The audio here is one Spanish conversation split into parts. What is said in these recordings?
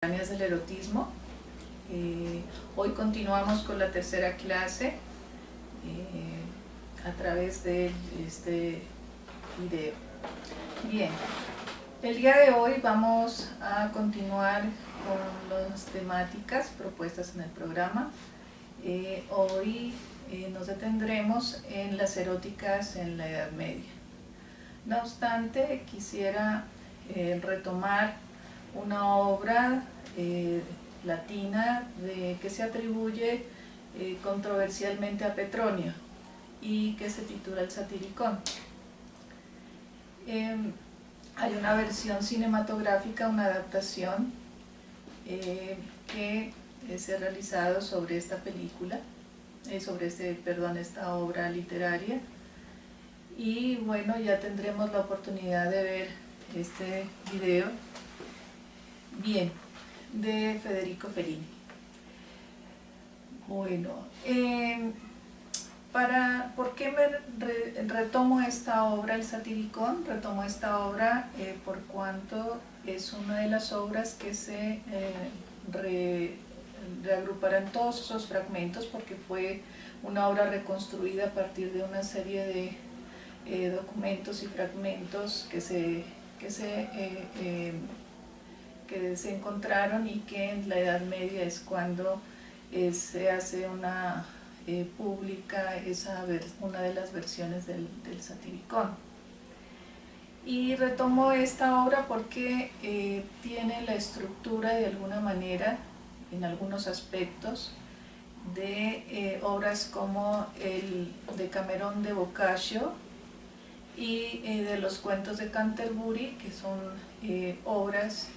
Del erotismo. Hoy continuamos con la tercera clase a través de este video. Bien, el día de hoy vamos a continuar con las temáticas propuestas en el programa. Hoy nos detendremos en las eróticas en la Edad Media. No obstante, quisiera retomar una obra latina que se atribuye controversialmente a Petronio y que se titula El Satiricón. Hay una versión cinematográfica, una adaptación que se ha realizado sobre esta película, esta obra literaria. Y bueno, ya tendremos la oportunidad de ver este video. Bien, de Federico Fellini. Bueno, ¿por qué retomo esta obra, El Satiricón? Retomo esta obra por cuanto es una de las obras que se reagruparán todos esos fragmentos, porque fue una obra reconstruida a partir de una serie de documentos y fragmentos que se encontraron, y que en la Edad Media es cuando se hace una pública una de las versiones del Satiricón. Y retomo esta obra porque tiene la estructura, de alguna manera, en algunos aspectos, de obras como el Decamerón de Boccaccio y de los cuentos de Canterbury, que son obras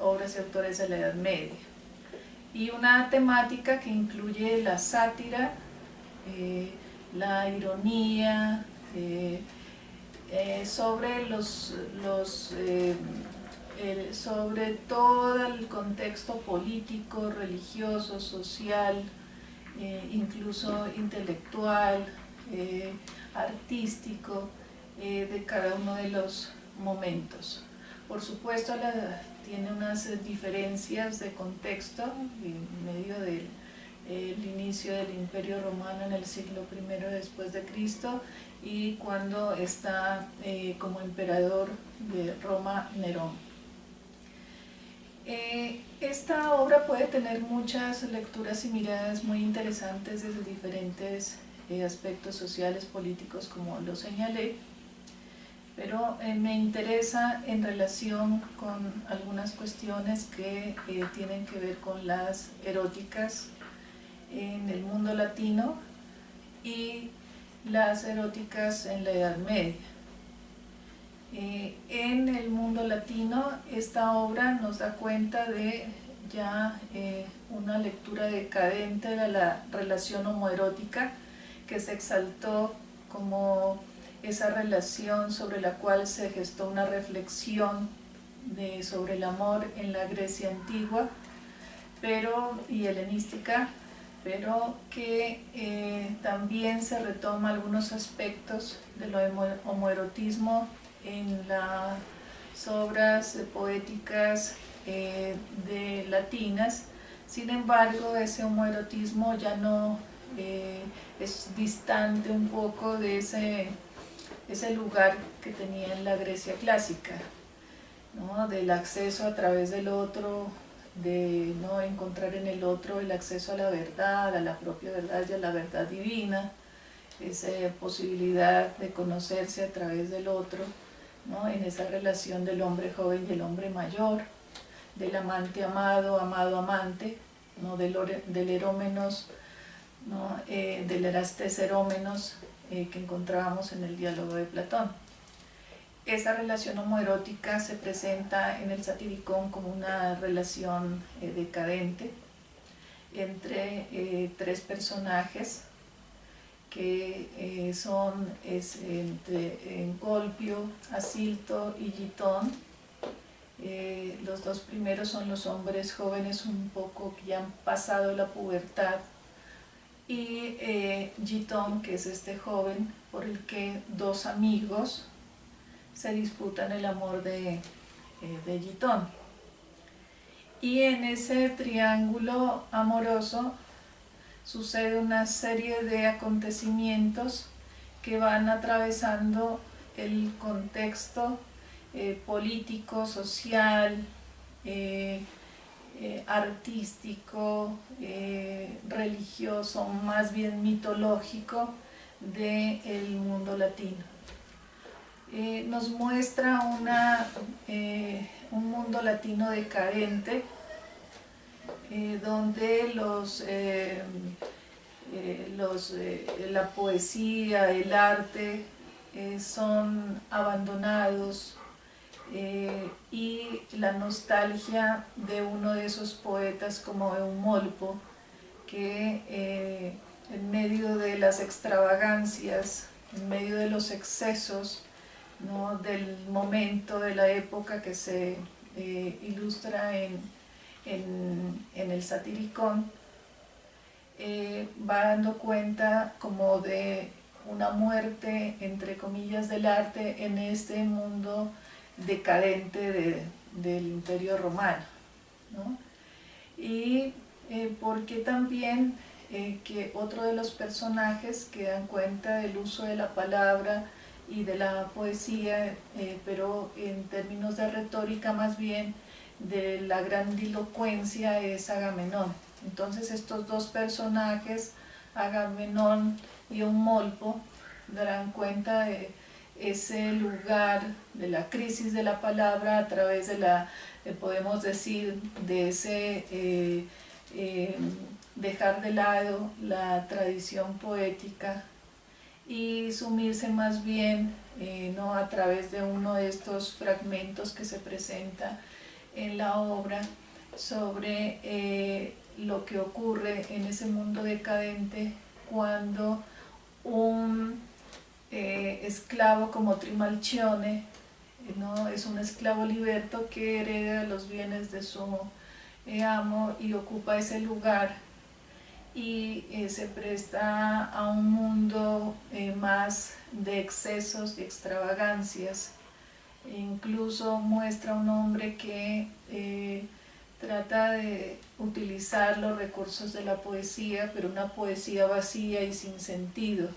obras y autores de la Edad Media, y una temática que incluye la sátira, la ironía, sobre todo el contexto político, religioso, social, incluso intelectual, artístico, de cada uno de los momentos. Por supuesto, tiene unas diferencias de contexto en medio del inicio del Imperio Romano en el siglo I después de Cristo, y cuando está como emperador de Roma Nerón. Esta obra puede tener muchas lecturas y miradas muy interesantes desde diferentes aspectos sociales, políticos, como lo señalé, pero me interesa en relación con algunas cuestiones que tienen que ver con las eróticas en el mundo latino y las eróticas en la Edad Media. En el mundo latino, esta obra nos da cuenta de ya una lectura decadente de la relación homoerótica, que se exaltó como esa relación sobre la cual se gestó una reflexión sobre el amor en la Grecia antigua y helenística, pero que también se retoma algunos aspectos del homoerotismo en las obras poéticas latinas. Sin embargo, ese homoerotismo ya no es distante un poco de ese lugar que tenía en la Grecia clásica, ¿no? Del acceso a través del otro, de no encontrar en el otro el acceso a la verdad, a la propia verdad y a la verdad divina, esa posibilidad de conocerse a través del otro, ¿no? En esa relación del hombre joven y el hombre mayor, del amante amado, amado amante, ¿no? Del erómenos, ¿no? Del erastes erómenos, que encontrábamos en el diálogo de Platón. Esa relación homoerótica se presenta en el Satiricón como una relación decadente entre tres personajes que son entre Encolpio, Asilto y Gitón. Los dos primeros son los hombres jóvenes un poco que ya han pasado la pubertad, y Gitón, que es este joven por el que dos amigos se disputan el amor de Gitón. Y en ese triángulo amoroso sucede una serie de acontecimientos que van atravesando el contexto político, social, artístico, religioso, más bien mitológico del mundo latino. Nos muestra un mundo latino decadente, donde la poesía, el arte son abandonados, y la nostalgia de uno de esos poetas como Eumolpo, que en medio de las extravagancias, en medio de los excesos, ¿no?, del momento, de la época que se ilustra en el Satiricón, va dando cuenta como de una muerte, entre comillas, del arte en este mundo decadente del Imperio Romano, ¿no? Y porque también que otro de los personajes que dan cuenta del uso de la palabra y de la poesía, pero en términos de retórica más bien de la grandilocuencia, es Agamenón. Entonces estos dos personajes, Agamenón y Eumolpo, darán cuenta de ese lugar de la crisis de la palabra a través de podemos decir, de ese dejar de lado la tradición poética y sumirse más bien, ¿no?, a través de uno de estos fragmentos que se presenta en la obra sobre lo que ocurre en ese mundo decadente cuando un esclavo como Trimalcione, ¿no?, es un esclavo liberto que hereda los bienes de su amo y ocupa ese lugar, y se presta a un mundo más de excesos y extravagancias. E incluso muestra un hombre que trata de utilizar los recursos de la poesía, pero una poesía vacía y sin sentido,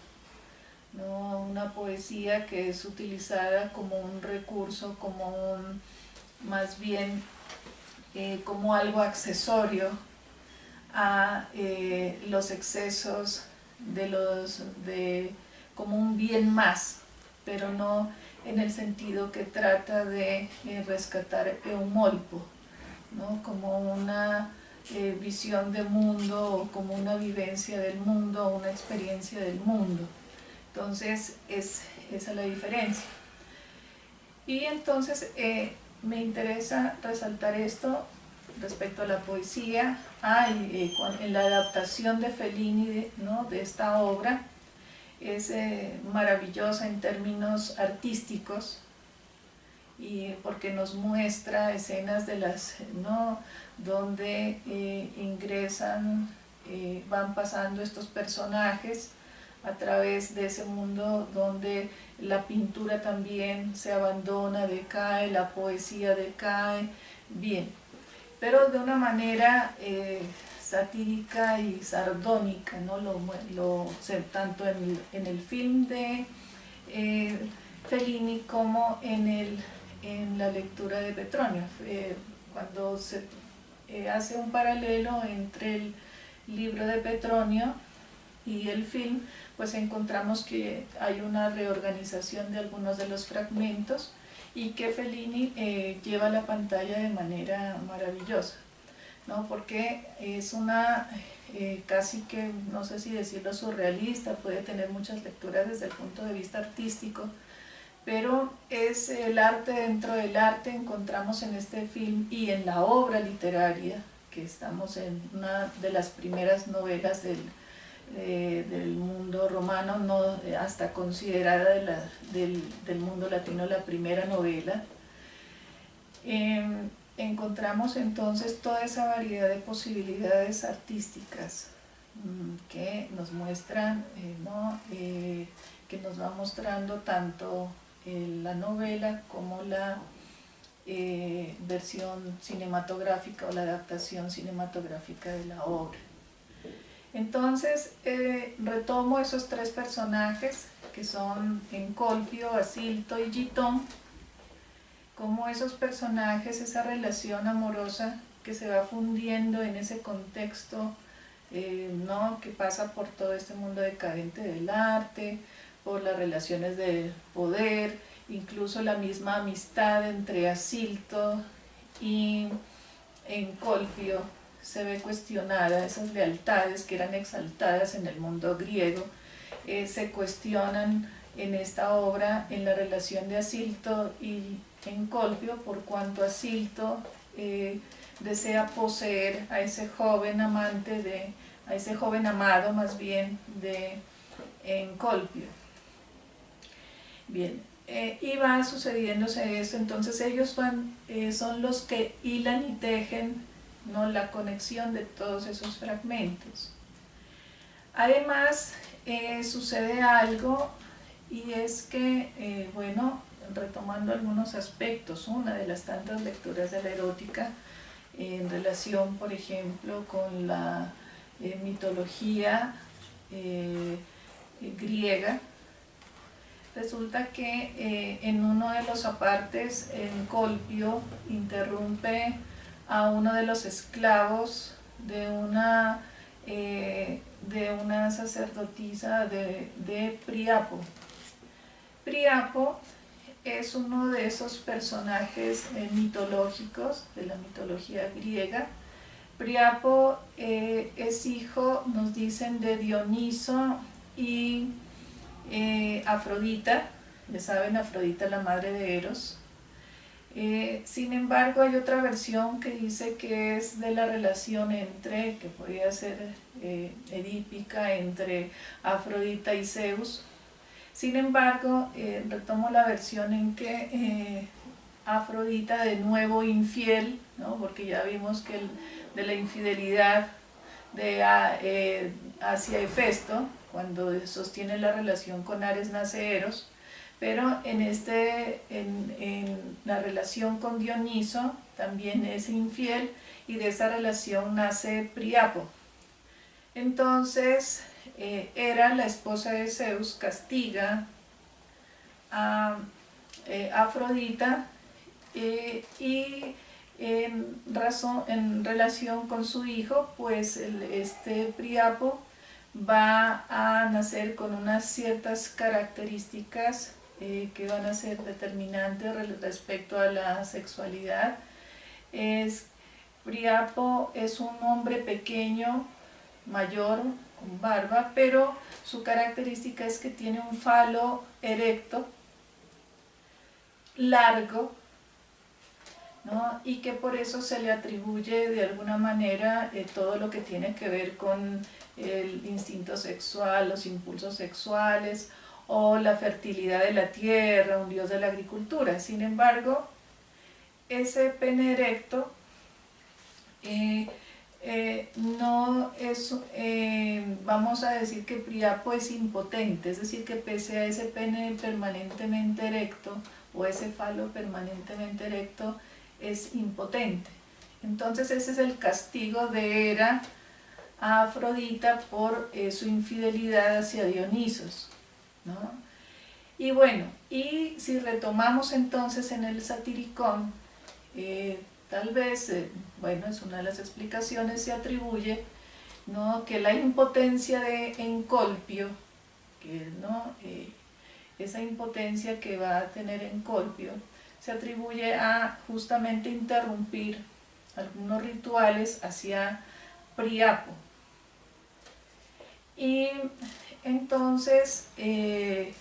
¿no? Una poesía que es utilizada como un recurso, más bien como algo accesorio a los excesos como un bien más, pero no en el sentido que trata de rescatar Eumolpo, ¿no?, como una visión de mundo, o como una vivencia del mundo, una experiencia del mundo. Entonces esa es la diferencia. Y entonces me interesa resaltar esto respecto a la poesía. En la adaptación de Fellini, ¿no?, de esta obra, es maravillosa en términos artísticos, y porque nos muestra escenas ¿no?, donde ingresan, van pasando estos personajes a través de ese mundo donde la pintura también se abandona, decae, la poesía decae, bien, pero de una manera satírica y sardónica, ¿no? Tanto en el film de Fellini como en la lectura de Petronio. Cuando se hace un paralelo entre el libro de Petronio y el film, pues encontramos que hay una reorganización de algunos de los fragmentos y que Fellini lleva a la pantalla de manera maravillosa, ¿no? Porque es una casi que, no sé si decirlo, surrealista, puede tener muchas lecturas desde el punto de vista artístico, pero es el arte dentro del arte. Encontramos en este film y en la obra literaria, que estamos en una de las primeras novelas del mundo romano, no hasta considerada del mundo latino la primera novela. Encontramos entonces toda esa variedad de posibilidades artísticas que nos muestran, ¿no? Que nos va mostrando tanto la novela como versión cinematográfica o la adaptación cinematográfica de la obra. Entonces retomo esos tres personajes que son Encolpio, Asilto y Gitón, como esos personajes, esa relación amorosa que se va fundiendo en ese contexto, ¿no? Que pasa por todo este mundo decadente del arte, por las relaciones de poder, incluso la misma amistad entre Asilto y Encolpio se ve cuestionada, esas lealtades que eran exaltadas en el mundo griego, se cuestionan en esta obra en la relación de Asilto y Encolpio, por cuanto Asilto desea poseer a ese joven amante, a ese joven amado más bien de Encolpio. Bien, y va sucediéndose esto, entonces ellos son los que hilan y tejen, ¿no?, la conexión de todos esos fragmentos. Además, sucede algo, y es que, bueno, retomando algunos aspectos, una de las tantas lecturas de la erótica en relación, por ejemplo, con la mitología griega, resulta que en uno de los apartes Encolpio interrumpe a uno de los esclavos de una sacerdotisa de Priapo. Priapo es uno de esos personajes mitológicos de la mitología griega. Priapo es hijo, nos dicen, de Dioniso y Afrodita, ya saben, Afrodita, la madre de Eros. Sin embargo, hay otra versión que dice que es de la relación que podía ser edípica, entre Afrodita y Zeus. Sin embargo, retomo la versión en que Afrodita, de nuevo infiel, ¿no?, porque ya vimos que de la infidelidad hacia Hefesto, cuando sostiene la relación con Ares, nace Eros, pero en la relación con Dioniso también es infiel, y de esa relación nace Priapo. Entonces, Hera, la esposa de Zeus, castiga a Afrodita, y en relación con su hijo, pues este Priapo va a nacer con unas ciertas características que van a ser determinantes respecto a la sexualidad. Priapo es un hombre pequeño, mayor, con barba, pero su característica es que tiene un falo erecto, largo, ¿no?, y que por eso se le atribuye de alguna manera todo lo que tiene que ver con el instinto sexual, los impulsos sexuales, o la fertilidad de la tierra, un dios de la agricultura. Sin embargo, ese pene erecto no es, vamos a decir que Priapo es impotente, es decir, que pese a ese pene permanentemente erecto, o ese falo permanentemente erecto, es impotente. Entonces ese es el castigo de Hera a Afrodita por su infidelidad hacia Dionisos, ¿no? Y bueno, y si retomamos entonces en el Satiricón, tal vez, bueno, es una de las explicaciones, se atribuye, ¿no?, que la impotencia de Encolpio, ¿no?, esa impotencia que va a tener Encolpio, se atribuye a justamente interrumpir algunos rituales hacia Priapo. Y entonces, y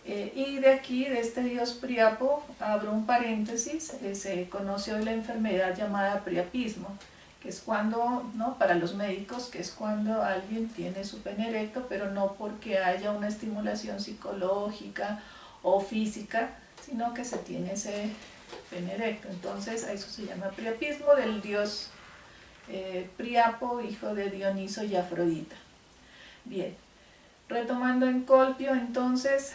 de aquí, de este dios Priapo, abro un paréntesis, se conoce hoy la enfermedad llamada priapismo, que es cuando, ¿no?, para los médicos, que es cuando alguien tiene su pene erecto, pero no porque haya una estimulación psicológica o física, sino que se tiene ese pene erecto. Entonces a eso se llama priapismo, del dios Priapo, hijo de Dioniso y Afrodita. Bien, retomando Encolpio, entonces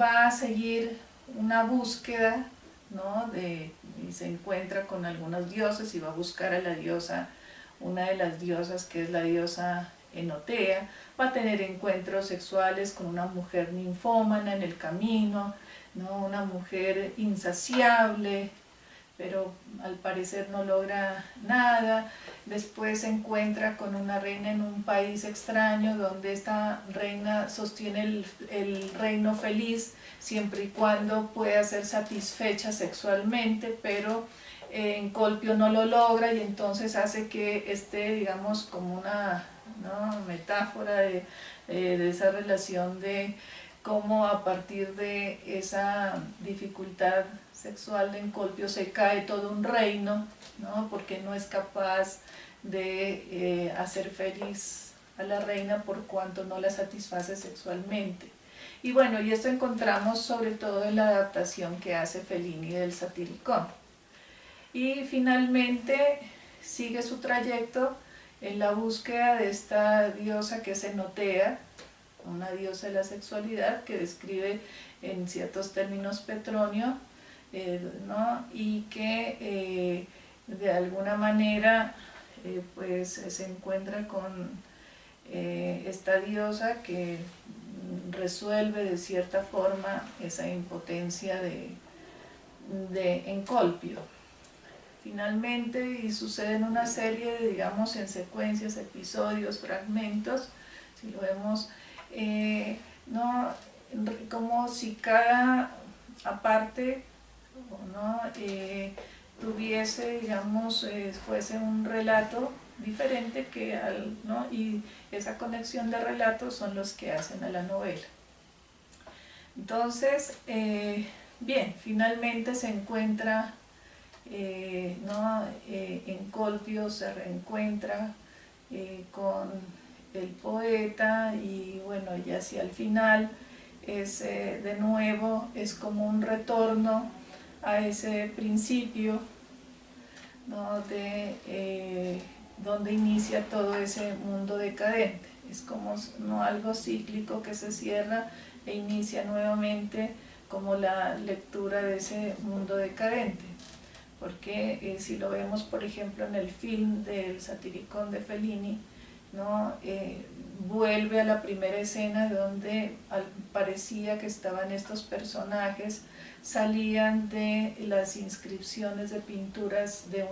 va a seguir una búsqueda ¿no? Y se encuentra con algunos dioses y va a buscar a la diosa, una de las diosas que es la diosa Enotea, va a tener encuentros sexuales con una mujer ninfómana en el camino, ¿no? Una mujer insaciable, pero al parecer no logra nada. Después se encuentra con una reina en un país extraño donde esta reina sostiene el reino feliz siempre y cuando pueda ser satisfecha sexualmente, pero Encolpio no lo logra y entonces hace que esté, digamos, como una, ¿no?, metáfora de esa relación de cómo a partir de esa dificultad sexual de Encolpio se cae todo un reino, ¿no?, porque no es capaz de hacer feliz a la reina por cuanto no la satisface sexualmente. Y bueno, y esto encontramos sobre todo en la adaptación que hace Fellini del Satiricón. Y finalmente sigue su trayecto en la búsqueda de esta diosa que es Enotea, una diosa de la sexualidad que describe en ciertos términos Petronio, ¿no?, y que de alguna manera pues se encuentra con esta diosa que resuelve de cierta forma esa impotencia de Encolpio. Finalmente, y suceden una serie de, digamos, en secuencias, episodios, fragmentos, si lo vemos, ¿no?, como si cada aparte, ¿no?, tuviese, digamos, fuese un relato diferente que ¿no?, y esa conexión de relatos son los que hacen a la novela. Entonces, bien, finalmente se encuentra, ¿no?, Encolpio se reencuentra con el poeta y bueno, y hacia el final es de nuevo, es como un retorno a ese principio, ¿no?, de donde inicia todo ese mundo decadente. Es como, ¿no?, algo cíclico que se cierra e inicia nuevamente como la lectura de ese mundo decadente. Porque si lo vemos, por ejemplo, en el film del Satiricón de Fellini, ¿no?, vuelve a la primera escena donde parecía que estaban estos personajes, salían de las inscripciones de pinturas de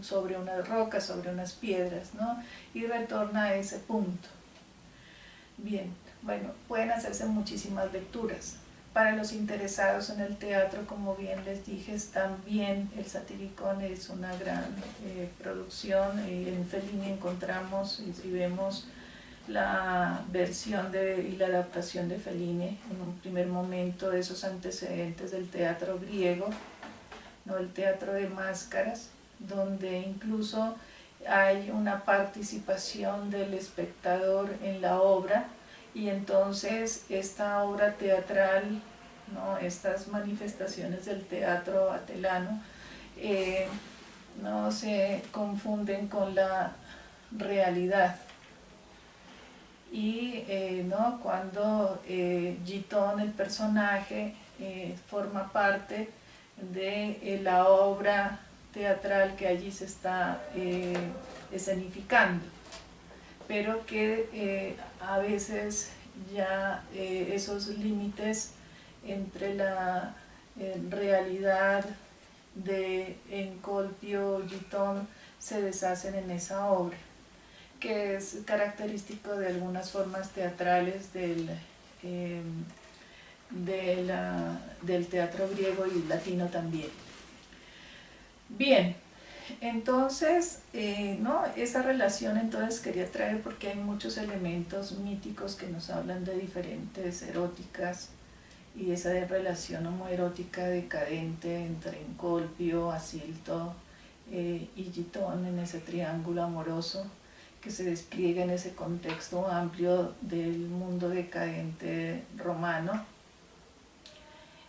sobre unas rocas, sobre unas piedras, ¿no?, y retorna a ese punto. Bien, bueno, pueden hacerse muchísimas lecturas. Para los interesados en el teatro, como bien les dije, también el Satiricón es una gran producción. En Fellini encontramos y vemos la versión y la adaptación de Fellini en un primer momento de esos antecedentes del teatro griego, ¿no?, el teatro de máscaras, donde incluso hay una participación del espectador en la obra. Y entonces esta obra teatral, ¿no?, estas manifestaciones del teatro atelano, no se confunden con la realidad. Y ¿no?, cuando Giton, el personaje, forma parte de la obra teatral que allí se está escenificando, pero que a veces ya esos límites entre la realidad de Encolpio Giton se deshacen en esa obra, que es característico de algunas formas teatrales del teatro griego y latino también. Bien. Entonces, ¿no?, esa relación entonces quería traer porque hay muchos elementos míticos que nos hablan de diferentes eróticas y esa relación homoerótica decadente entre Encolpio, Asilto y Giton en ese triángulo amoroso que se despliega en ese contexto amplio del mundo decadente romano,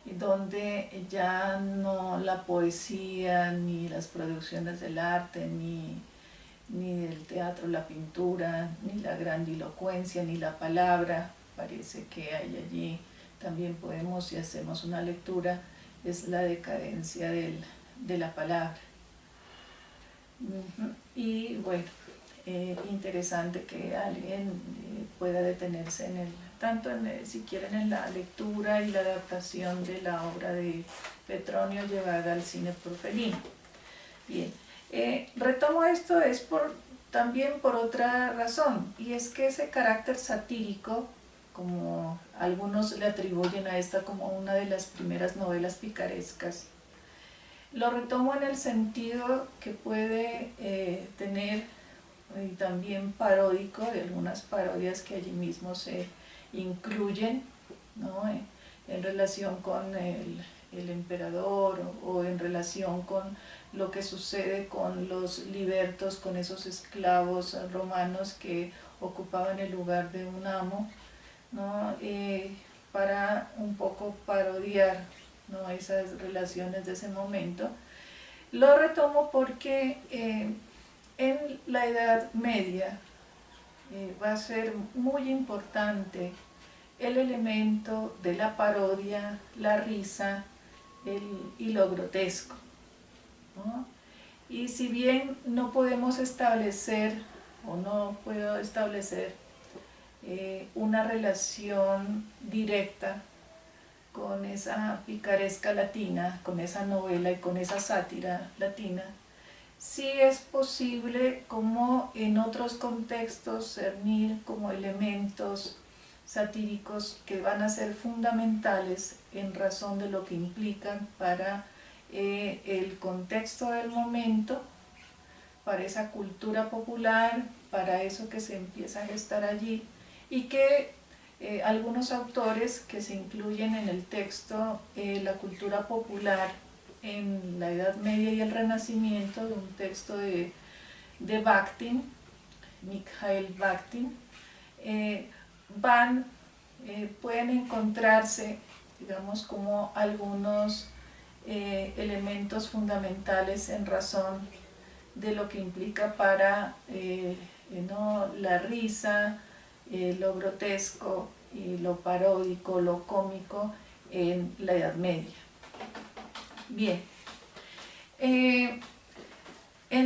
donde ya no la poesía, ni las producciones del arte, ni del teatro, la pintura, ni la grandilocuencia, ni la palabra, parece que hay allí, también podemos, si hacemos una lectura, es la decadencia de la palabra. Y bueno, interesante que alguien pueda detenerse tanto si quieren en la lectura y la adaptación de la obra de Petronio llevada al cine por Fellini. Bien, retomo esto también por otra razón, y es que ese carácter satírico, como algunos le atribuyen a esta como una de las primeras novelas picarescas, lo retomo en el sentido que puede tener y también paródico, de algunas parodias que allí mismo se incluyen, ¿no? En relación con el emperador o en relación con lo que sucede con los libertos, con esos esclavos romanos que ocupaban el lugar de un amo, ¿no? Para un poco parodiar, ¿no?, esas relaciones de ese momento. Lo retomo porque en la Edad Media va a ser muy importante el elemento de la parodia, la risa y lo grotesco, ¿no? Y si bien no podemos establecer, o no puedo establecer una relación directa con esa picaresca latina, con esa novela y con esa sátira latina, sí es posible, como en otros contextos, cernir como elementos satíricos que van a ser fundamentales en razón de lo que implican para el contexto del momento, para esa cultura popular, para eso que se empieza a gestar allí, y que algunos autores que se incluyen en el texto, la cultura popular en la Edad Media y el Renacimiento, de un texto de Bakhtin, Mikhail Bakhtin, pueden encontrarse, digamos, como algunos elementos fundamentales en razón de lo que implica para ¿no?, la risa, lo grotesco y lo paródico, lo cómico en la Edad Media. Bien, en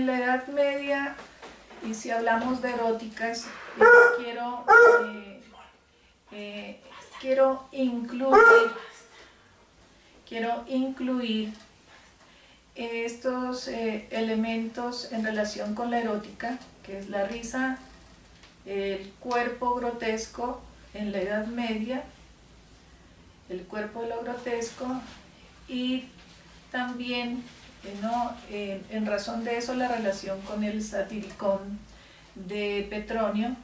la Edad Media, y si hablamos de eróticas, quiero incluir estos elementos en relación con la erótica, que es la risa, el cuerpo grotesco en la Edad Media, el cuerpo de lo grotesco, y también, ¿no?, en razón de eso, la relación con el satiricón de Petronio,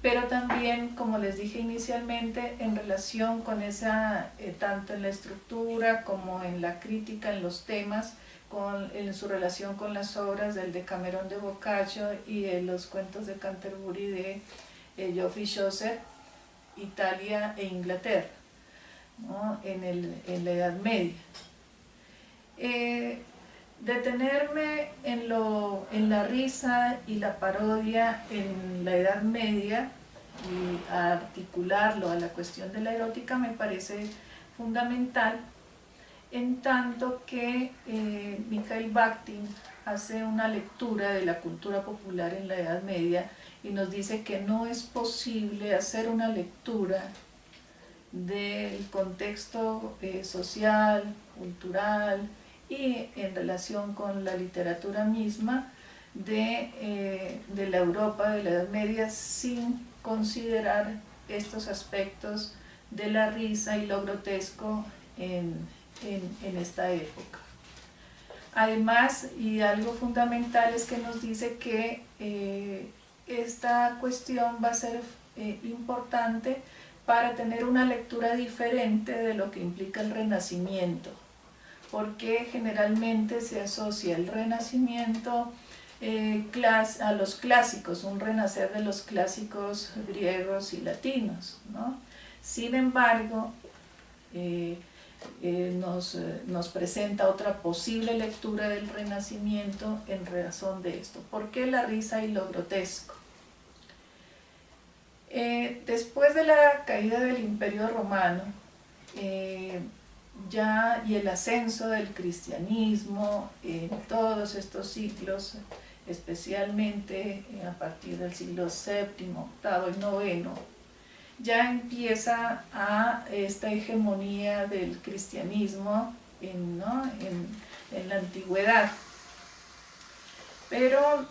pero también, como les dije inicialmente, en relación con esa, tanto en la estructura como en la crítica, en los temas, en su relación con las obras del Decamerón de Boccaccio y de los cuentos de Canterbury de Geoffrey Chaucer, Italia e Inglaterra, ¿no?, en la Edad Media. Detenerme en la risa y la parodia en la Edad Media y articularlo a la cuestión de la erótica me parece fundamental, en tanto que Mikhail Bakhtin hace una lectura de la cultura popular en la Edad Media y nos dice que no es posible hacer una lectura del contexto social, cultural y en relación con la literatura misma de la Europa de la Edad Media sin considerar estos aspectos de la risa y lo grotesco en esta época. Además, y algo fundamental, es que nos dice que esta cuestión va a ser importante para tener una lectura diferente de lo que implica el Renacimiento, porque generalmente se asocia el Renacimiento a los clásicos, un renacer de los clásicos griegos y latinos, ¿no? Sin embargo, nos presenta otra posible lectura del Renacimiento en razón de esto. ¿Por qué la risa y lo grotesco? Después de la caída del Imperio Romano, ya y el ascenso del cristianismo en todos estos siglos, especialmente a partir del siglo VII, VIII y IX, ya empieza a esta hegemonía del cristianismo en la antigüedad. Pero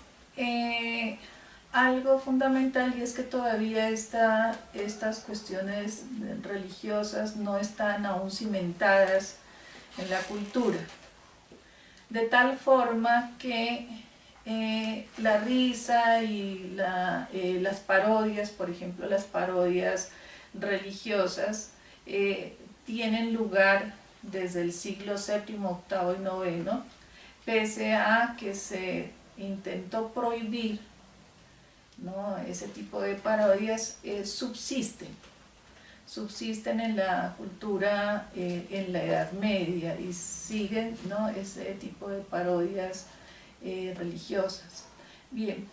algo fundamental, y es que todavía estas cuestiones religiosas no están aún cimentadas en la cultura, de tal forma que la risa y las parodias, por ejemplo las parodias religiosas, tienen lugar desde el siglo VII, VIII y IX, pese a que se intentó prohibir, ¿no? Ese tipo de parodias subsisten en la cultura en la Edad Media y siguen, ¿no?, ese tipo de parodias religiosas. Bien,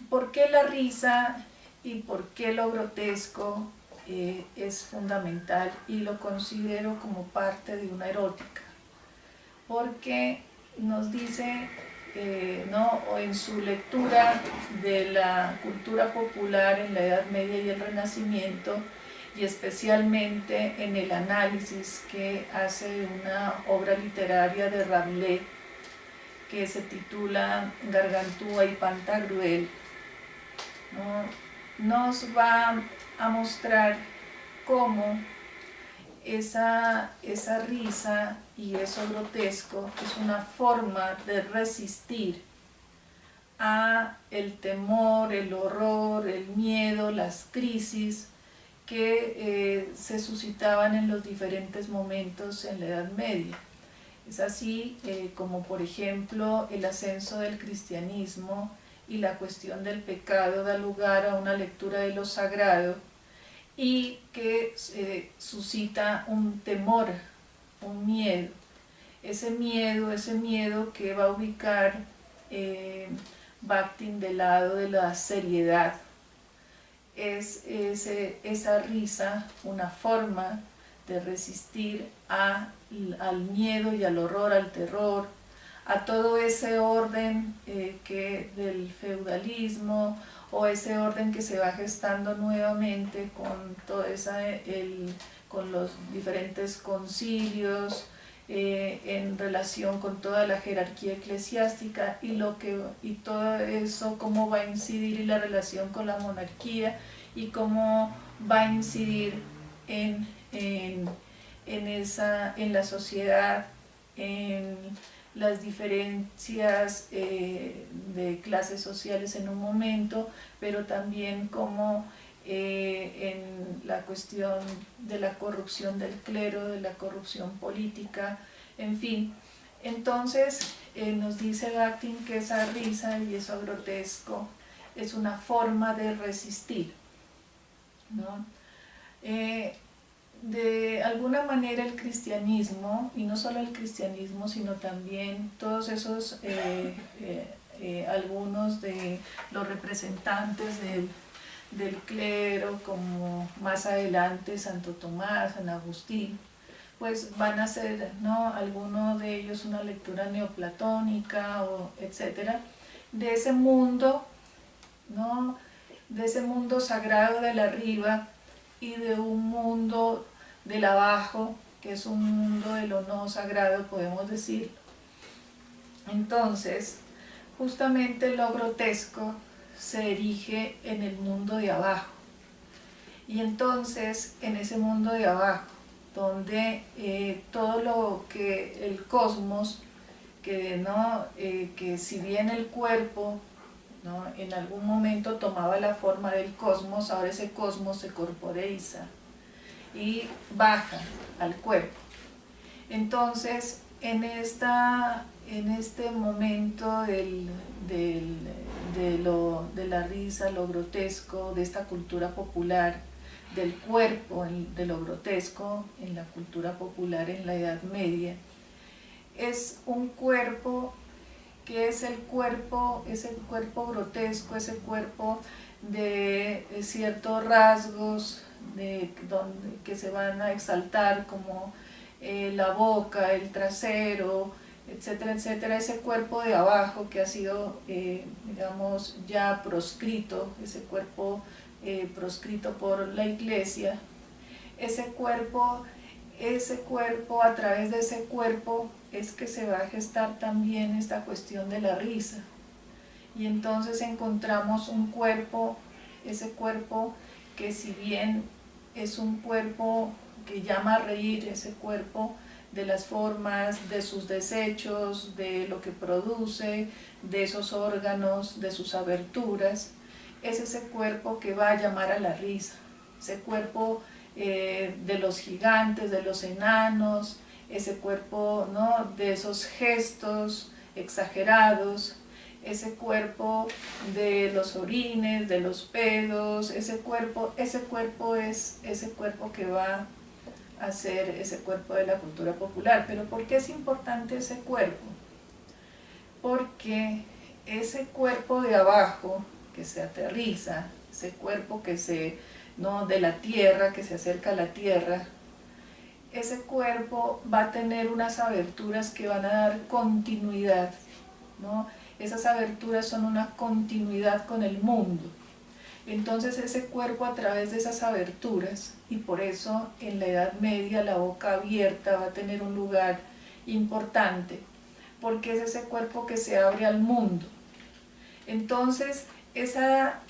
¿por qué la risa y por qué lo grotesco es fundamental y lo considero como parte de una erótica? Porque nos dice, o en su lectura de la cultura popular en la Edad Media y el Renacimiento, y especialmente en el análisis que hace de una obra literaria de Rabelais que se titula Gargantúa y Pantagruel, ¿no?, nos va a mostrar cómo esa risa y eso grotesco es una forma de resistir a el temor, el horror, el miedo, las crisis que se suscitaban en los diferentes momentos en la Edad Media. Es así como, por ejemplo, el ascenso del cristianismo y la cuestión del pecado da lugar a una lectura de lo sagrado y que suscita un temor, un miedo. Ese miedo que va a ubicar Bakhtin del lado de la seriedad. Es esa risa una forma de resistir al miedo y al horror, al terror, a todo ese orden del feudalismo, o ese orden que se va gestando nuevamente con con los diferentes concilios, en relación con toda la jerarquía eclesiástica y todo eso, cómo va a incidir, y la relación con la monarquía, y cómo va a incidir en la sociedad, en las diferencias de clases sociales en un momento, pero también como en la cuestión de la corrupción del clero, de la corrupción política, en fin. Entonces nos dice Bakhtin que esa risa y eso grotesco es una forma de resistir, ¿no? De alguna manera el cristianismo, y no solo el cristianismo, sino también todos esos, algunos de los representantes del clero, como más adelante Santo Tomás, San Agustín, pues van a hacer, ¿no?, algunos de ellos una lectura neoplatónica, etcétera, de ese mundo, ¿no?, de ese mundo sagrado del arriba y de un mundo del abajo, que es un mundo de lo no sagrado, podemos decir. Entonces, justamente lo grotesco se erige en el mundo de abajo. Y entonces, en ese mundo de abajo, donde todo lo que el cosmos, que si bien el cuerpo, ¿no?, en algún momento tomaba la forma del cosmos, ahora ese cosmos se corporeiza y baja al cuerpo. Entonces, en este momento de la risa, lo grotesco, de esta cultura popular, del cuerpo, de lo grotesco en la cultura popular en la Edad Media, es un cuerpo que es ese cuerpo grotesco, ese cuerpo de ciertos rasgos que se van a exaltar, como la boca, el trasero, etcétera, etcétera, ese cuerpo de abajo que ha sido, digamos, ya proscrito, ese cuerpo proscrito por la Iglesia, ese cuerpo, a través de ese cuerpo es que se va a gestar también esta cuestión de la risa. Y entonces encontramos un cuerpo, ese cuerpo que si bien es un cuerpo que llama a reír, ese cuerpo de las formas, de sus desechos, de lo que produce, de esos órganos, de sus aberturas, es ese cuerpo que va a llamar a la risa, ese cuerpo de los gigantes, de los enanos, ese cuerpo, ¿no?, de esos gestos exagerados, ese cuerpo de los orines, de los pedos, ese cuerpo es ese cuerpo que va a ser ese cuerpo de la cultura popular. Pero ¿por qué es importante ese cuerpo? Porque ese cuerpo de abajo que se aterriza, ese cuerpo que ¿no?, de la tierra, que se acerca a la tierra, ese cuerpo va a tener unas aberturas que van a dar continuidad, ¿no? Esas aberturas son una continuidad con el mundo. Entonces ese cuerpo, a través de esas aberturas, y por eso en la Edad Media la boca abierta va a tener un lugar importante, porque es ese cuerpo que se abre al mundo. Entonces esa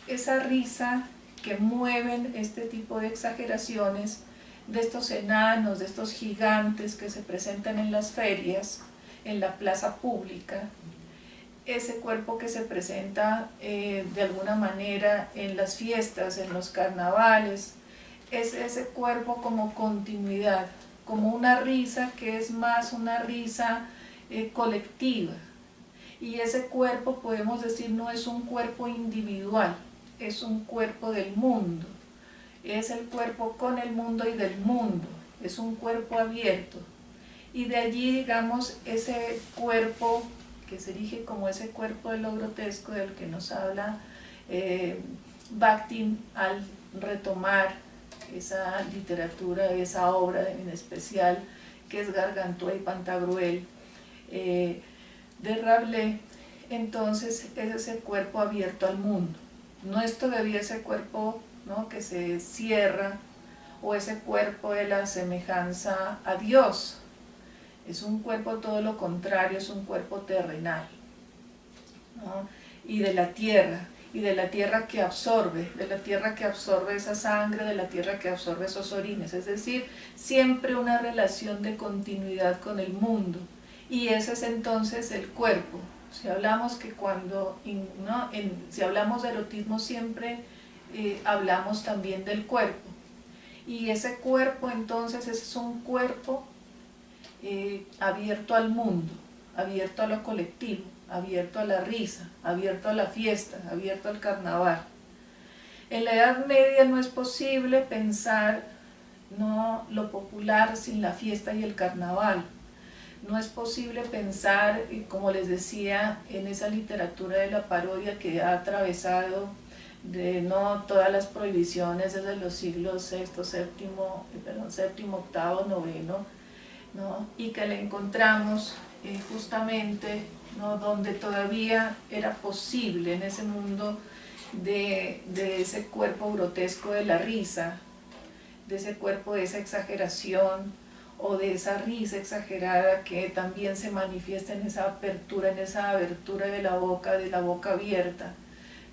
risa que mueven este tipo de exageraciones, de estos enanos, de estos gigantes que se presentan en las ferias, en la plaza pública, ese cuerpo que se presenta de alguna manera en las fiestas, en los carnavales, es ese cuerpo como continuidad, como una risa que es más una risa colectiva. Y ese cuerpo, podemos decir, no es un cuerpo individual, es un cuerpo del mundo. Es el cuerpo con el mundo y del mundo, es un cuerpo abierto. Y de allí, digamos, ese cuerpo que se erige como ese cuerpo de lo grotesco del que nos habla Bakhtin al retomar esa literatura, esa obra en especial que es Gargantua y Pantagruel de Rabelais. Entonces es ese cuerpo abierto al mundo, no es todavía ese cuerpo, ¿no?, que se cierra, o ese cuerpo de la semejanza a Dios. Es un cuerpo todo lo contrario, es un cuerpo terrenal, ¿no?, y de la tierra que absorbe, esa sangre, de la tierra que absorbe esos orines, es decir, siempre una relación de continuidad con el mundo, y ese es entonces el cuerpo. Si hablamos que si hablamos de erotismo siempre hablamos también del cuerpo, y ese cuerpo entonces es un cuerpo abierto al mundo, abierto a lo colectivo, abierto a la risa, abierto a la fiesta, abierto al carnaval. En la Edad Media no es posible pensar, ¿no?, lo popular sin la fiesta y el carnaval. No es posible pensar, como les decía, en esa literatura de la parodia que ha atravesado no todas las prohibiciones desde los siglos VII, VIII, IX, ¿no?, y que le encontramos justamente, ¿no?, donde todavía era posible en ese mundo de ese cuerpo grotesco de la risa, de ese cuerpo de esa exageración, o de esa risa exagerada que también se manifiesta en esa abertura de la boca abierta,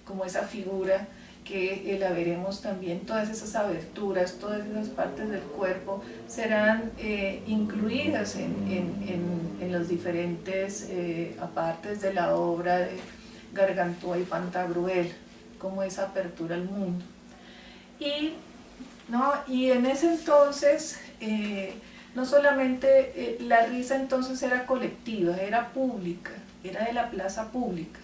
como esa figura que la veremos también. Todas esas aberturas, todas esas partes del cuerpo serán incluidas en los diferentes apartes de la obra de Gargantua y Pantagruel, como esa apertura al mundo. Y en ese entonces, no solamente la risa entonces era colectiva, era pública, era de la plaza pública.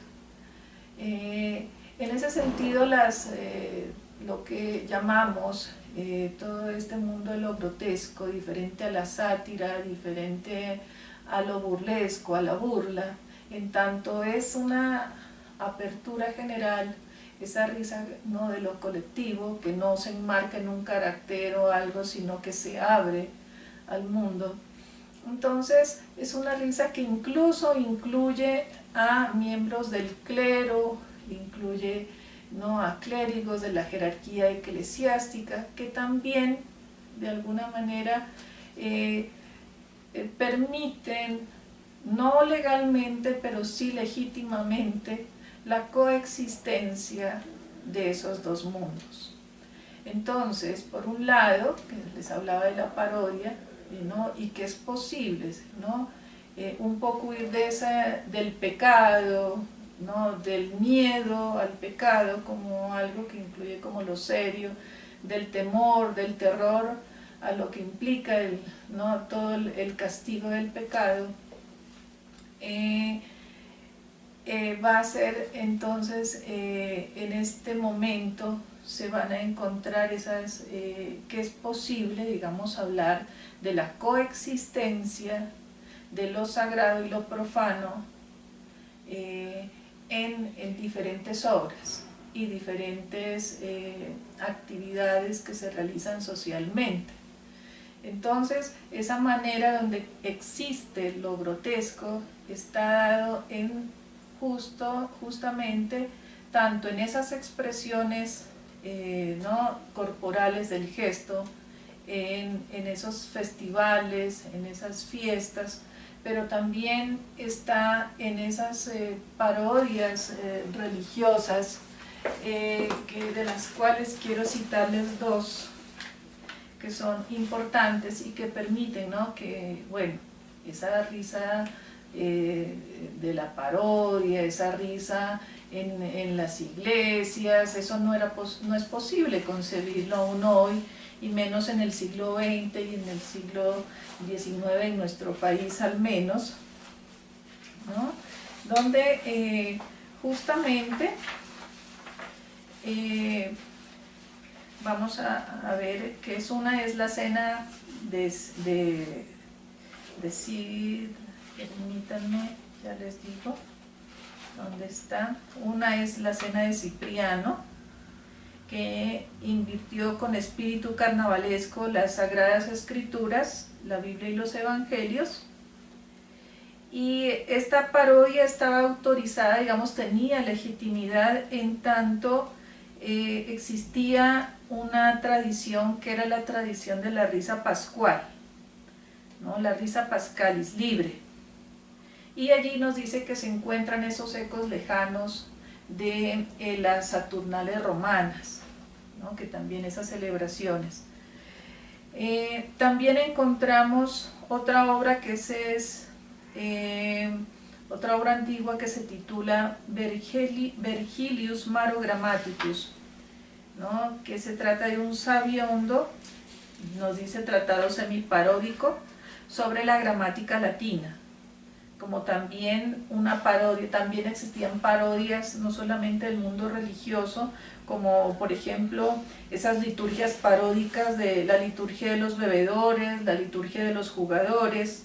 En ese sentido, lo que llamamos todo este mundo de lo grotesco, diferente a la sátira, diferente a lo burlesco, a la burla, en tanto es una apertura general, esa risa, ¿no?, de lo colectivo, que no se enmarca en un carácter o algo, sino que se abre al mundo. Entonces es una risa que incluso incluye a miembros del clero, incluye, ¿no?, a clérigos de la jerarquía eclesiástica, que también de alguna manera permiten, no legalmente, pero sí legítimamente, la coexistencia de esos dos mundos. Entonces, por un lado, que les hablaba de la parodia, ¿no?, y que es posible, ¿no?, un poco huir del pecado, ¿no?, del miedo al pecado como algo que incluye como lo serio, del temor, del terror, a lo que implica ¿no?, todo el castigo del pecado. Va a ser entonces, en este momento se van a encontrar que es posible, digamos, hablar de la coexistencia de lo sagrado y lo profano en diferentes obras y diferentes actividades que se realizan socialmente. Entonces, esa manera donde existe lo grotesco está dado justamente tanto en esas expresiones ¿no?, corporales del gesto, en esos festivales, en esas fiestas, pero también está en esas parodias religiosas, de las cuales quiero citarles dos que son importantes y que permiten, ¿no?, que, bueno, esa risa de la parodia, esa risa en las iglesias, eso no es posible concebirlo aún hoy, y menos en el siglo XX y en el siglo XIX, en nuestro país al menos, ¿no?, donde justamente vamos a ver que una es la cena de Cid, permítanme, ya les digo dónde está. Una es la cena de Cipriano, que invirtió con espíritu carnavalesco las Sagradas Escrituras, la Biblia y los Evangelios, y esta parodia estaba autorizada, digamos, tenía legitimidad en tanto existía una tradición que era la tradición de la risa pascual, ¿no?, la risa pascalis, libre. Y allí nos dice que se encuentran esos ecos lejanos de las Saturnales romanas, ¿no?, que también esas celebraciones. También encontramos otra obra que otra obra antigua que se titula Vergilius Maro Grammaticus, ¿no?, que se trata de un sabiondo, nos dice tratado semiparódico sobre la gramática latina, como también una parodia. También existían parodias no solamente del mundo religioso, como por ejemplo esas liturgias paródicas de la liturgia de los bebedores, la liturgia de los jugadores,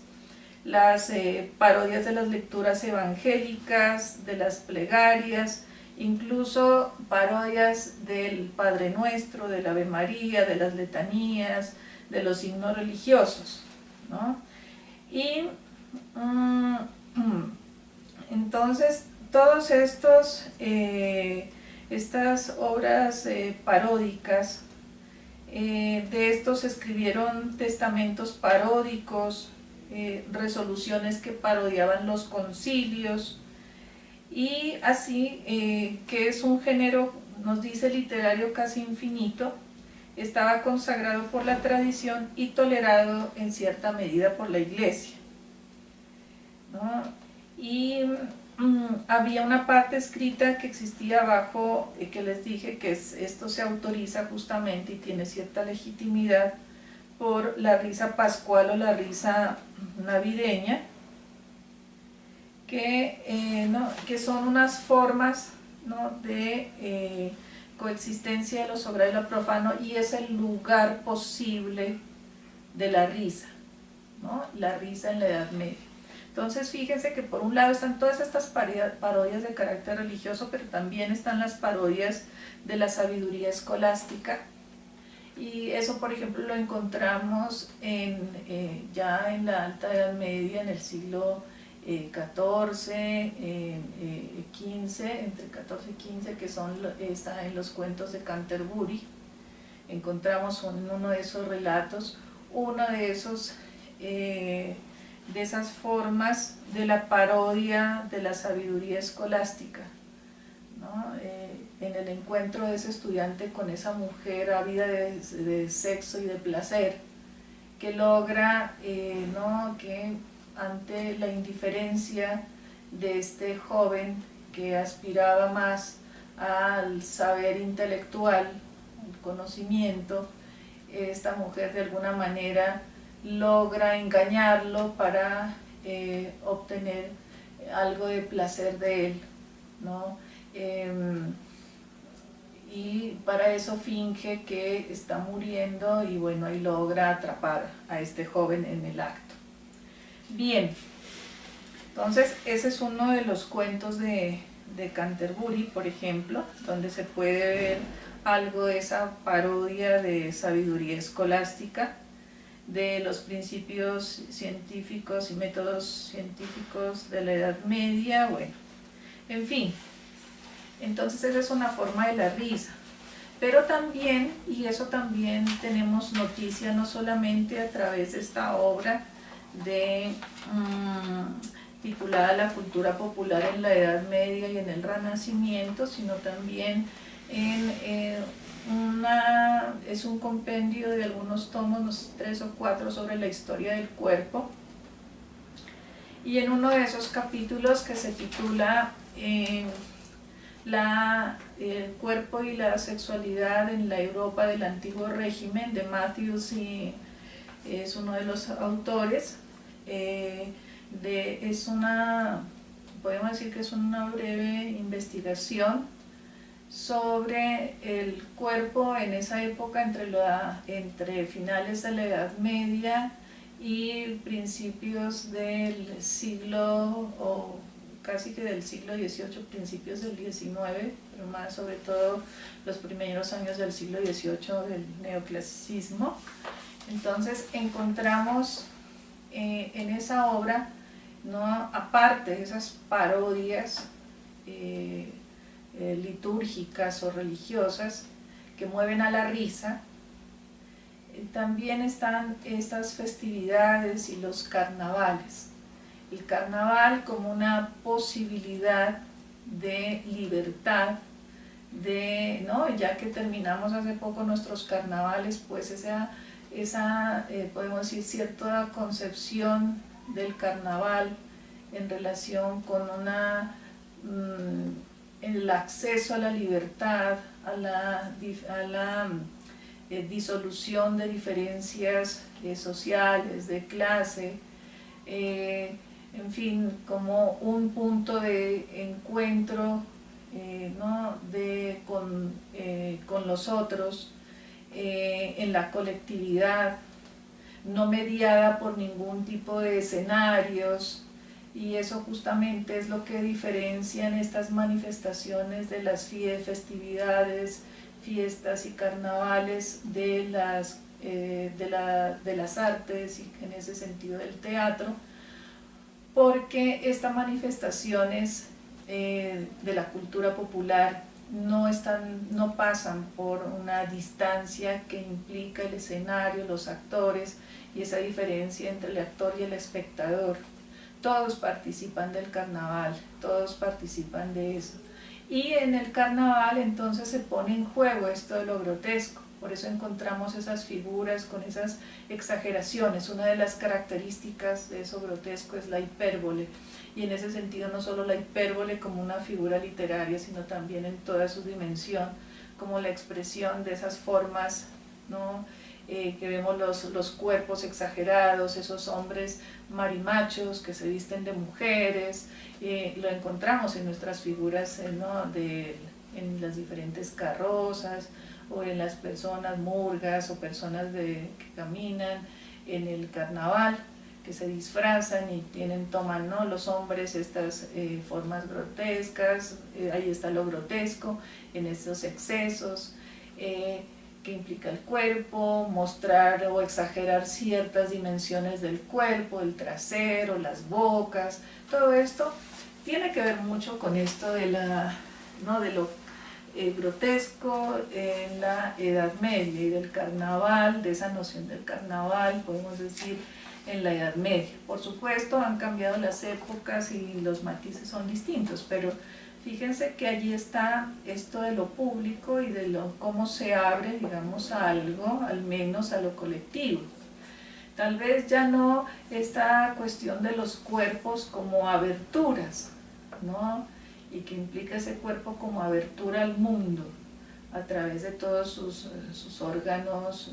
las parodias de las lecturas evangélicas, de las plegarias, incluso parodias del Padre Nuestro, del Ave María, de las letanías, de los himnos religiosos, ¿no? Y entonces todos estas obras paródicas, de estos se escribieron testamentos paródicos, resoluciones que parodiaban los concilios, y así que es un género, nos dice, literario casi infinito. Estaba consagrado por la tradición y tolerado en cierta medida por la Iglesia, ¿no? Y había una parte escrita que existía abajo, que les dije que esto se autoriza justamente y tiene cierta legitimidad por la risa pascual o la risa navideña, que son unas formas, ¿no?, de coexistencia de lo sagrado y lo profano, y es el lugar posible de la risa, ¿no?, la risa en la Edad Media. Entonces fíjense que por un lado están todas estas parodias de carácter religioso, pero también están las parodias de la sabiduría escolástica, y eso por ejemplo lo encontramos ya en la Alta Edad Media, en el siglo XIV, XV, entre XIV y XV, que está en los cuentos de Canterbury. Encontramos en uno de esos relatos uno de esas formas de la parodia de la sabiduría escolástica, ¿no? En el encuentro de ese estudiante con esa mujer ávida de sexo y de placer, que logra ¿no? que ante la indiferencia de este joven que aspiraba más al saber intelectual, al conocimiento, esta mujer de alguna manera logra engañarlo para obtener algo de placer de él, ¿no? Y para eso finge que está muriendo y bueno, ahí logra atrapar a este joven en el acto. Bien, entonces ese es uno de los cuentos de Canterbury, por ejemplo, donde se puede ver algo de esa parodia de sabiduría escolástica, de los principios científicos y métodos científicos de la Edad Media, bueno, en fin. Entonces esa es una forma de la risa. Pero también, y eso también tenemos noticia no solamente a través de esta obra titulada La cultura popular en la Edad Media y en el Renacimiento, sino también es un compendio de algunos tomos, unos 3 o 4, sobre la historia del cuerpo. Y en uno de esos capítulos, que se titula el cuerpo y la sexualidad en la Europa del Antiguo Régimen, de Matthews, y es uno de los autores, podemos decir que es una breve investigación sobre el cuerpo en esa época entre finales de la Edad Media y principios del siglo, o casi que del siglo XVIII, principios del XIX, pero más sobre todo los primeros años del siglo XVIII del neoclasicismo. Entonces encontramos en esa obra, ¿no?, aparte de esas parodias litúrgicas o religiosas que mueven a la risa, también están estas festividades y los carnavales. El carnaval como una posibilidad de libertad, ¿no? Ya que terminamos hace poco nuestros carnavales, pues esa podemos decir, cierta concepción del carnaval en relación con el acceso a la libertad, a la disolución de diferencias sociales, de clase, en fin, como un punto de encuentro ¿no?, con los otros, en la colectividad, no mediada por ningún tipo de escenarios, y eso justamente es lo que diferencian estas manifestaciones de las festividades, fiestas y carnavales de las artes, y en ese sentido del teatro, porque estas manifestaciones de la cultura popular no pasan por una distancia que implica el escenario, los actores, y esa diferencia entre el actor y el espectador. Todos participan del carnaval, todos participan de eso. Y en el carnaval entonces se pone en juego esto de lo grotesco. Por eso encontramos esas figuras con esas exageraciones. Una de las características de eso grotesco es la hipérbole. Y en ese sentido no solo la hipérbole como una figura literaria, sino también en toda su dimensión, como la expresión de esas formas, ¿no?, que vemos los cuerpos exagerados, esos hombres marimachos que se visten de mujeres, lo encontramos en nuestras figuras, ¿no?, en las diferentes carrozas, o en las personas murgas o personas que caminan en el carnaval. que se disfrazan y toman, ¿no?, los hombres estas formas grotescas, ahí está lo grotesco en estos excesos que implica el cuerpo, mostrar o exagerar ciertas dimensiones del cuerpo, el trasero, las bocas, todo esto tiene que ver mucho con esto de lo grotesco en la Edad Media y del carnaval, de esa noción del carnaval, podemos decir, en la Edad Media. Por supuesto, han cambiado las épocas y los matices son distintos, pero fíjense que allí está esto de lo público y de cómo se abre, digamos, a algo, al menos a lo colectivo. Tal vez ya no esta cuestión de los cuerpos como aberturas, ¿no?, y que implica ese cuerpo como abertura al mundo a través de todos sus órganos,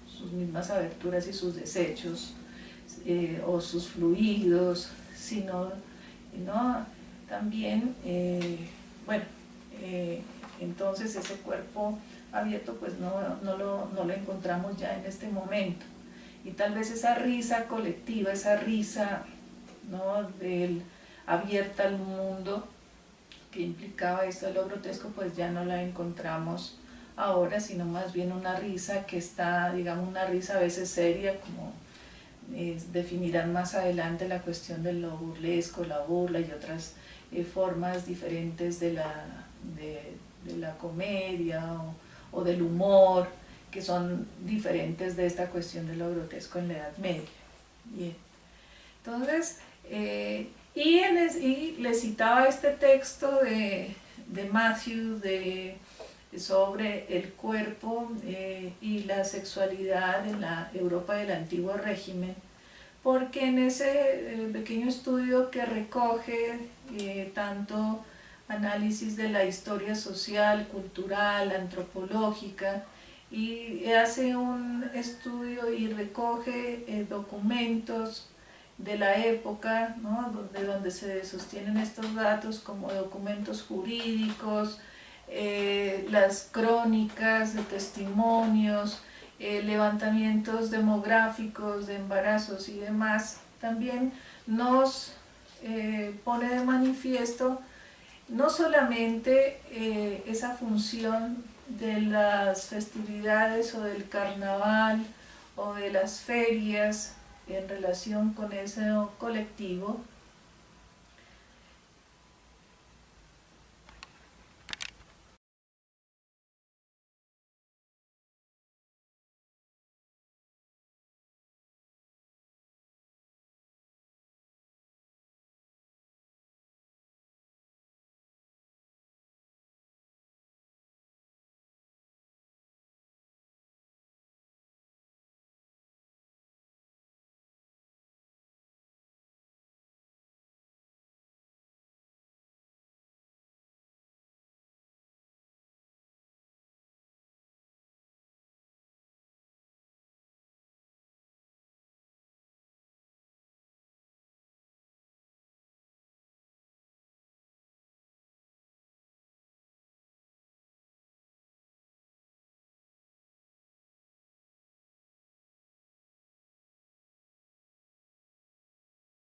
sus mismas aberturas y sus desechos, o sus fluidos, sino, ¿no?, también, entonces ese cuerpo abierto pues no lo encontramos ya en este momento. Y tal vez esa risa colectiva, esa risa, ¿no?, abierta al mundo, que implicaba esto de lo grotesco, pues ya no la encontramos ahora, sino más bien una risa que está, digamos, una risa a veces seria, como definirán más adelante la cuestión de lo burlesco, la burla y otras formas diferentes de la comedia o del humor, que son diferentes de esta cuestión de lo grotesco en la Edad Media. Bien. Entonces, y les citaba este texto de Matthew sobre el cuerpo y la sexualidad en la Europa del Antiguo Régimen, porque en ese pequeño estudio que recoge tanto análisis de la historia social, cultural, antropológica, y hace un estudio y recoge documentos de la época, ¿no?, de donde se sostienen estos datos como documentos jurídicos, las crónicas de testimonios, levantamientos demográficos de embarazos y demás, también nos pone de manifiesto no solamente esa función de las festividades o del carnaval o de las ferias en relación con ese colectivo,